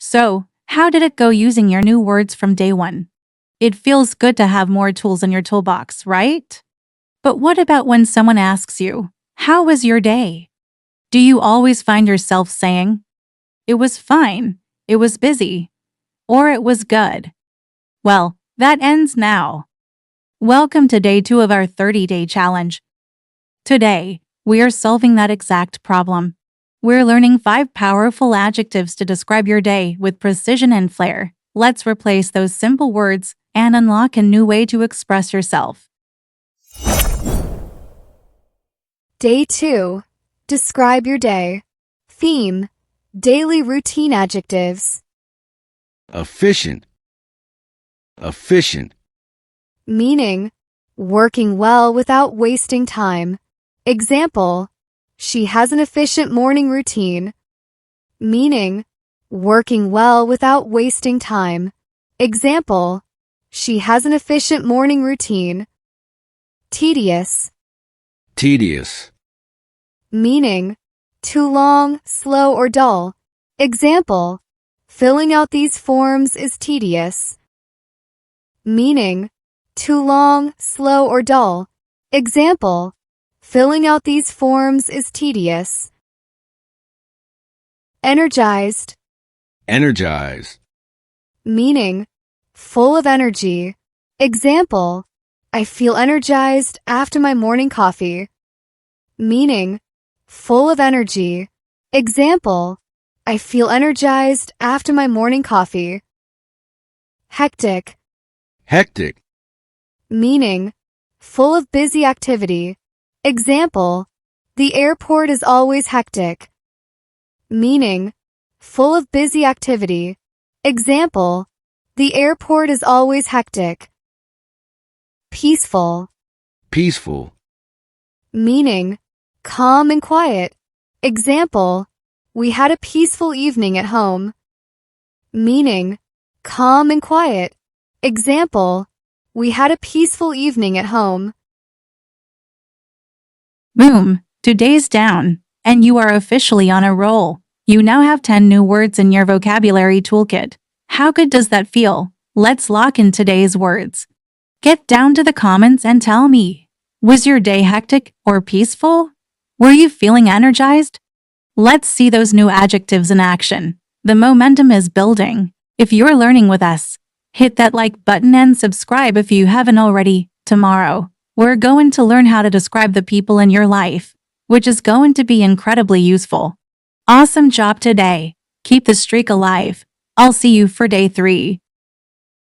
So, how did it go using your new words from day one? It feels good to have more tools in your toolbox, right? But what about when someone asks you, "How was your day?" Do you always find yourself saying, "It was fine, it was busy," or "It was good"? Well, that ends now. Welcome to day 2 of our 30-day challenge. Today, we are solving that exact problem. We're learning 5 powerful adjectives to describe your day with precision and flair. Let's replace those simple words and unlock a new way to express yourself. Day 2. Describe your day. Theme: daily routine adjectives. Efficient. Efficient. Meaning: working well without wasting time. Example: she has an efficient morning routine. Meaning: working well without wasting time. Example: she has an efficient morning routine. Tedious. Tedious. Meaning: too long, slow, or dull. Example: filling out these forms is tedious. Meaning: too long, slow, or dull. Example: filling out these forms is tedious. Energized. Energized. Meaning: full of energy. Example: I feel energized after my morning coffee. Meaning: full of energy. Example: I feel energized after my morning coffee. Hectic. Hectic. Meaning: full of busy activity. Example: the airport is always hectic. Meaning: full of busy activity. Example: the airport is always hectic. Peaceful. Peaceful. Meaning: calm and quiet. Example: we had a peaceful evening at home. Meaning: calm and quiet. Example: we had a peaceful evening at home. Boom! Today's down, and you are officially on a roll. You now have 10 new words in your vocabulary toolkit. How good does that feel? Let's lock in today's words. Get down to the comments and tell me. Was your day hectic or peaceful? Were you feeling energized? Let's see those new adjectives in action. The momentum is building. If you're learning with us, hit that like button and subscribe if you haven't already. Tomorrow, we're going to learn how to describe the people in your life, which is going to be incredibly useful. Awesome job today. Keep the streak alive. I'll see you for day 3.